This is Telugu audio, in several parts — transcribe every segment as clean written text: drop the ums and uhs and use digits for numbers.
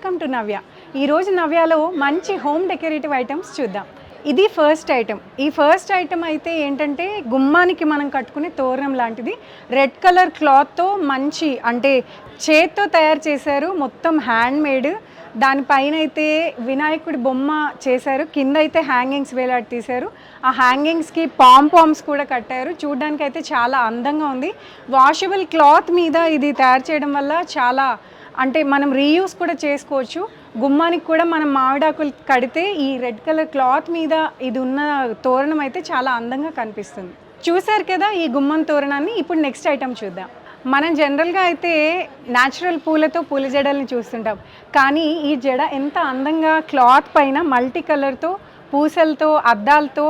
వెల్కమ్ టు నవ్య. ఈరోజు నవ్యలో మంచి హోమ్ డెకరేటివ్ ఐటమ్స్ చూద్దాం. ఇది ఫస్ట్ ఐటమ్. ఈ ఫస్ట్ ఐటమ్ అయితే ఏంటంటే గుమ్మానికి మనం కట్టుకునే తోరణం లాంటిది. రెడ్ కలర్ క్లాత్తో మంచి అంటే చేత్తో తయారు చేశారు, మొత్తం హ్యాండ్ మేడ్. దానిపైన అయితే వినాయకుడి బొమ్మ చేశారు, కింద అయితే హ్యాంగింగ్స్ వేలాడి తీశారు. ఆ హ్యాంగింగ్స్కి పామ్స్ కూడా కట్టారు. చూడడానికి అయితే చాలా అందంగా ఉంది. వాషబుల్ క్లాత్ మీద ఇది తయారు చేయడం వల్ల చాలా అంటే మనం రీయూస్ కూడా చేసుకోవచ్చు. గుమ్మానికి కూడా మనం మామిడాకులు కడితే ఈ రెడ్ కలర్ క్లాత్ మీద ఇది ఉన్న తోరణం అయితే చాలా అందంగా కనిపిస్తుంది. చూశారు కదా ఈ గుమ్మం తోరణాన్ని. ఇప్పుడు నెక్స్ట్ ఐటమ్ చూద్దాం. మనం జనరల్గా అయితే న్యాచురల్ పూలతో పూల జడల్ని చూస్తుంటాం, కానీ ఈ జడ ఎంత అందంగా క్లాత్ పైన మల్టీ కలర్తో పూసలతో అద్దాలతో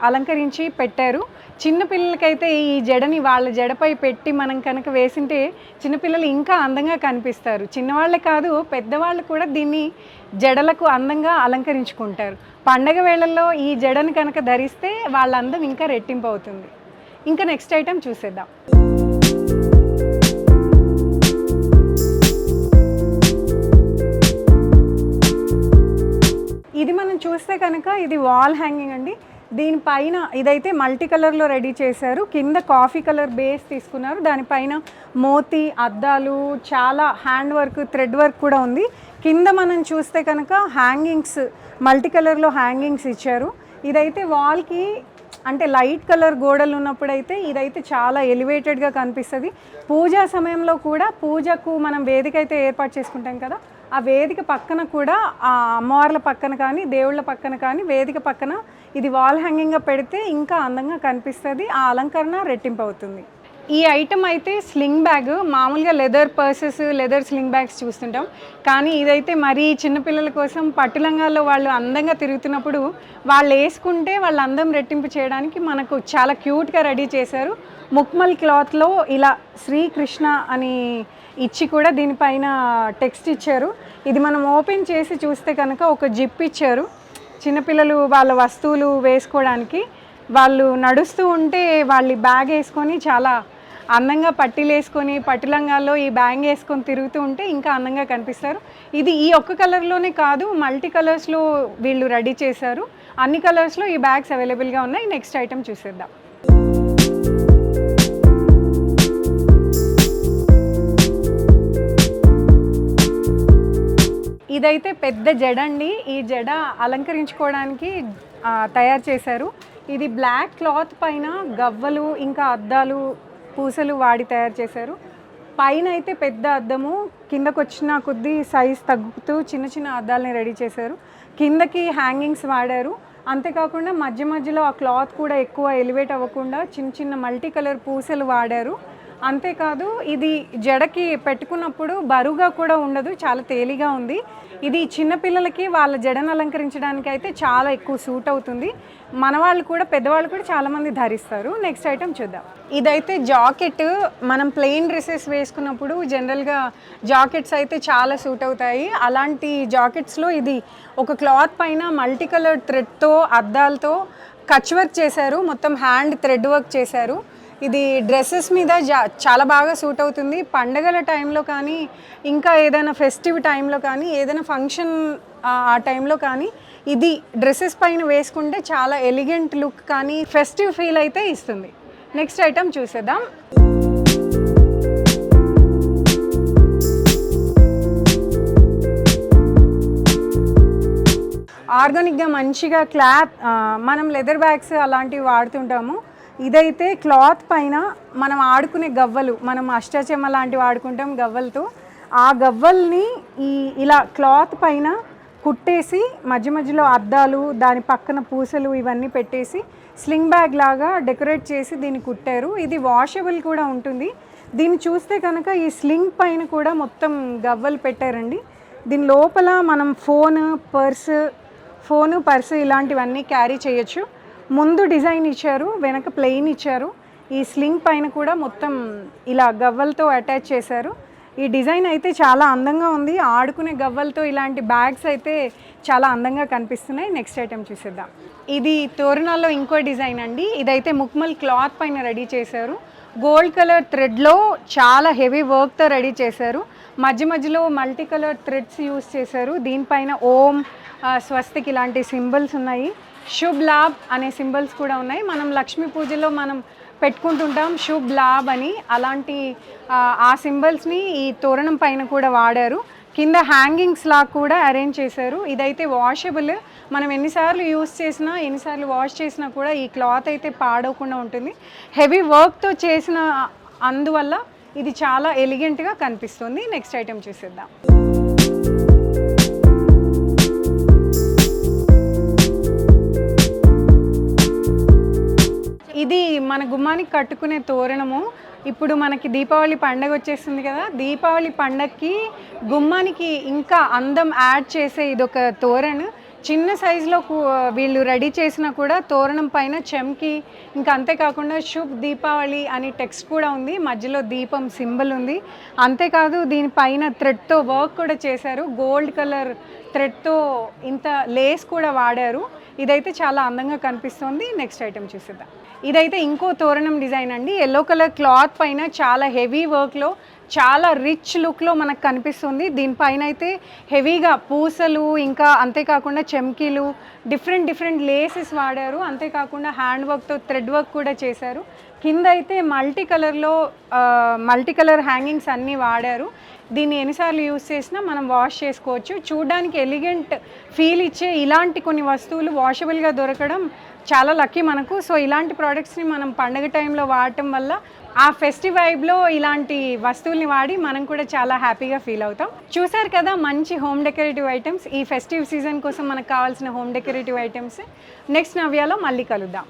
అలంకరించి పెట్టారు. చిన్నపిల్లలకైతే ఈ జడని వాళ్ళ జడపై పెట్టి మనం కనుక వేసింటే చిన్నపిల్లలు ఇంకా అందంగా కనిపిస్తారు. చిన్నవాళ్ళే కాదు, పెద్దవాళ్ళు కూడా దీన్ని జడలకు అందంగా అలంకరించుకుంటారు. పండగ వేళల్లో ఈ జడని కనుక ధరిస్తే వాళ్ళ అందం ఇంకా రెట్టింపు అవుతుంది. ఇంకా నెక్స్ట్ ఐటమ్ చూసేద్దాం. ఇది మనం చూస్తే కనుక ఇది వాల్ హ్యాంగింగ్ అండి. దీనిపైన ఇదైతే మల్టీ కలర్లో రెడీ చేశారు. కింద కాఫీ కలర్ బేస్ తీసుకున్నారు. దానిపైన మోతీ అద్దాలు, చాలా హ్యాండ్ వర్క్, థ్రెడ్ వర్క్ కూడా ఉంది. కింద మనం చూస్తే కనుక హ్యాంగింగ్స్ మల్టీ కలర్లో హ్యాంగింగ్స్ ఇచ్చారు. ఇదైతే వాల్కి అంటే లైట్ కలర్ గోడలు ఉన్నప్పుడైతే ఇదైతే చాలా ఎలివేటెడ్గా కనిపిస్తుంది. పూజా సమయంలో కూడా పూజకు మనం వేదిక అయితే ఏర్పాటు చేసుకుంటాం కదా, ఆ వేదిక పక్కన కూడా ఆ అమ్మవార్ల పక్కన కానీ దేవుళ్ళ పక్కన కానీ వేదిక పక్కన ఇది వాల్ హ్యాంగింగ్గా పెడితే ఇంకా అందంగా కనిపిస్తుంది. ఆ అలంకరణ రెట్టింపు అవుతుంది. ఈ ఐటమ్ అయితే స్లింగ్ బ్యాగ్. మామూలుగా leather purses, leather sling bags చూస్తుంటాం, కానీ ఇదైతే మరీ చిన్నపిల్లల కోసం పట్టులంగాల్లో వాళ్ళు అందంగా తిరుగుతున్నప్పుడు వాళ్ళు వేసుకుంటే వాళ్ళ అందం రెట్టింపు చేయడానికి మనకు చాలా క్యూట్గా రెడీ చేశారు. ముక్మల్ క్లాత్లో ఇలా శ్రీకృష్ణ అని ఇచ్చి కూడా దీనిపైన టెక్స్ట్ ఇచ్చారు. ఇది మనం ఓపెన్ చేసి చూస్తే కనుక ఒక జిప్ ఇచ్చారు. చిన్నపిల్లలు వాళ్ళ వస్తువులు వేసుకోవడానికి. వాళ్ళు నడుస్తూ ఉంటే వాళ్ళు బ్యాగ్ వేసుకొని చాలా అందంగా పట్టీలు వేసుకొని పట్టులంగాల్లో ఈ బ్యాగ్ వేసుకొని తిరుగుతూ ఉంటే ఇంకా అందంగా కనిపిస్తారు. ఇది ఈ ఒక్క కలర్లోనే కాదు, మల్టీ కలర్స్లో వీళ్ళు రెడీ చేశారు. అన్ని కలర్స్లో ఈ బ్యాగ్స్ అవైలబుల్గా ఉన్నాయి. నెక్స్ట్ ఐటమ్ చూసేద్దాం. ఇదైతే పెద్ద జడ అండి. ఈ జడ అలంకరించుకోవడానికి తయారు చేశారు. ఇది బ్లాక్ క్లాత్ పైన గవ్వలు ఇంకా అద్దాలు పూసలు వాడి తయారు చేశారు. పైన అయితే పెద్ద అద్దము, కిందకు వచ్చిన కొద్దీ సైజ్ తగ్గుతూ చిన్న చిన్న అద్దాలని రెడీ చేశారు. కిందకి హ్యాంగింగ్స్ వాడారు. అంతేకాకుండా మధ్య మధ్యలో ఆ క్లాత్ కూడా ఎక్కువ ఎలివేట్ అవ్వకుండా చిన్న చిన్న మల్టీ కలర్ పూసలు వాడారు. అంతేకాదు ఇది జడకి పెట్టుకున్నప్పుడు బరువుగా కూడా ఉండదు, చాలా తేలిగా ఉంది. ఇది చిన్నపిల్లలకి వాళ్ళ జడను అలంకరించడానికి అయితే చాలా ఎక్కువ సూట్ అవుతుంది. మనవాళ్ళు కూడా పెద్దవాళ్ళు కూడా చాలామంది ధరిస్తారు. నెక్స్ట్ ఐటమ్ చూద్దాం. ఇదైతే జాకెట్. మనం ప్లెయిన్ డ్రెస్సెస్ వేసుకున్నప్పుడు జనరల్గా జాకెట్స్ అయితే చాలా సూట్ అవుతాయి. అలాంటి జాకెట్స్లో ఇది ఒక క్లాత్ పైన మల్టీ కలర్ థ్రెడ్తో అద్దాలతో కచ్ వర్క్ చేశారు. మొత్తం హ్యాండ్ థ్రెడ్ వర్క్ చేశారు. ఇది డ్రెస్సెస్ మీద చాలా బాగా సూట్ అవుతుంది. పండగల టైంలో కానీ ఇంకా ఏదైనా ఫెస్టివ్ టైంలో కానీ ఏదైనా ఫంక్షన్ ఆ టైంలో కానీ ఇది డ్రెస్సెస్ పైన వేసుకుంటే చాలా ఎలిగెంట్ లుక్ కానీ ఫెస్టివ్ ఫీల్ అయితే ఇస్తుంది. నెక్స్ట్ ఐటమ్ చూసేద్దాం. ఆర్గానిక్గా మంచిగా క్లాత్, మనం లెదర్ బ్యాగ్స్ అలాంటివి వాడుతుంటాము. ఇదైతే క్లాత్ పైన మనం ఆడుకునే గవ్వలు, మనం అష్టాచెమ్మ లాంటివి ఆడుకుంటాం గవ్వలతో. ఆ గవ్వల్ని ఇలా క్లాత్ పైన కుట్టేసి మధ్య మధ్యలో అద్దాలు, దాని పక్కన పూసలు ఇవన్నీ పెట్టేసి స్లింగ్ బ్యాగ్ లాగా డెకరేట్ చేసి దీన్ని కుట్టారు. ఇది వాషబుల్ కూడా ఉంటుంది. దీన్ని చూస్తే కనుక ఈ స్లింగ్ పైన కూడా మొత్తం గవ్వలు పెట్టారండి. దీని లోపల మనం ఫోను, పర్సు ఇలాంటివన్నీ క్యారీ చేయొచ్చు. ముందు డిజైన్ ఇచ్చారు, వెనక ప్లెయిన్ ఇచ్చారు. ఈ స్లింగ్ పైన కూడా మొత్తం ఇలా గవ్వలతో అటాచ్ చేశారు. ఈ డిజైన్ అయితే చాలా అందంగా ఉంది. ఆడుకునే గవ్వలతో ఇలాంటి బ్యాగ్స్ అయితే చాలా అందంగా కనిపిస్తున్నాయి. నెక్స్ట్ ఐటమ్ చూసేద్దాం. ఇది తోరణాల్లో ఇంకో డిజైన్ అండి. ఇదైతే ముక్మల్ క్లాత్ పైన రెడీ చేశారు. గోల్డ్ కలర్ థ్రెడ్లో చాలా హెవీ వర్క్తో రెడీ చేశారు. మధ్య మధ్యలో మల్టీ కలర్ థ్రెడ్స్ యూస్ చేశారు. దీనిపైన ఓం, స్వస్తిక్ ఇలాంటి సింబల్స్ ఉన్నాయి. శుభ్ లాభ్ అనే సింబల్స్ కూడా ఉన్నాయి. మనం లక్ష్మీ పూజలో మనం పెట్టుకుంటుంటాం శుభ్ లాభ్ అని, అలాంటి ఆ సింబల్స్ని ఈ తోరణం పైన కూడా వాడారు. కింద హ్యాంగింగ్స్ లా కూడా అరేంజ్ చేశారు. ఇదైతే వాషబుల్, మనం ఎన్నిసార్లు యూస్ చేసినా ఎన్నిసార్లు వాష్ చేసినా కూడా ఈ క్లాత్ అయితే పాడవకుండా ఉంటుంది. హెవీ వర్క్తో చేసిన అందువల్ల ఇది చాలా ఎలిగెంట్గా కనిపిస్తుంది. నెక్స్ట్ ఐటెం చూసేద్దాం. ఇది మన గుమ్మానికి కట్టుకునే తోరణము. ఇప్పుడు మనకి దీపావళి పండగ వచ్చేస్తుంది కదా, దీపావళి పండగకి గుమ్మానికి ఇంకా అందం యాడ్ చేసే ఇదొక తోరణం. చిన్న సైజులో వీళ్ళు రెడీ చేసినా కూడా తోరణం పైన చెమ్కి, ఇంకా అంతేకాకుండా శుభ్ దీపావళి అని టెక్స్ట్ కూడా ఉంది, మధ్యలో దీపం సింబల్ ఉంది. అంతేకాదు దీనిపైన థ్రెడ్తో వర్క్ కూడా చేశారు. గోల్డ్ కలర్ థ్రెడ్తో ఇంత లేస్ కూడా వాడారు. ఇదైతే చాలా అందంగా కనిపిస్తుంది. నెక్స్ట్ ఐటెం చూసేద్దాం. ఇదైతే ఇంకో తోరణం డిజైన్ అండి. ఎల్లో కలర్ క్లాత్ పైన చాలా హెవీ వర్క్లో చాలా రిచ్ లుక్లో మనకు కనిపిస్తుంది. దీనిపైన అయితే హెవీగా పూసలు, ఇంకా అంతేకాకుండా చెమ్కీలు, డిఫరెంట్ లేసెస్ వాడారు. అంతేకాకుండా హ్యాండ్ వర్క్తో థ్రెడ్ వర్క్ కూడా చేశారు. కింద అయితే మల్టీ కలర్ హ్యాంగింగ్స్ అన్నీ వాడారు. దీన్ని ఎన్నిసార్లు యూస్ చేసినా మనం వాష్ చేసుకోవచ్చు. చూడడానికి ఎలిగెంట్ ఫీల్ ఇచ్చే ఇలాంటి కొన్ని వస్తువులు వాషబుల్గా దొరకడం చాలా లక్కీ మనకు. సో ఇలాంటి ప్రోడక్ట్స్ని మనం పండగ టైంలో వాడటం వల్ల ఆ ఫెస్టివ్ వైబ్లో ఇలాంటి వస్తువుల్ని వాడి మనం కూడా చాలా హ్యాపీగా ఫీల్ అవుతాం. చూసారు కదా మంచి హోమ్ డెకరేటివ్ ఐటమ్స్. ఈ ఫెస్టివ్ సీజన్ కోసం మనకు కావాల్సిన హోమ్ డెకరేటివ్ ఐటమ్స్. నెక్స్ట్ నవ్యాలో మళ్ళీ కలుద్దాం.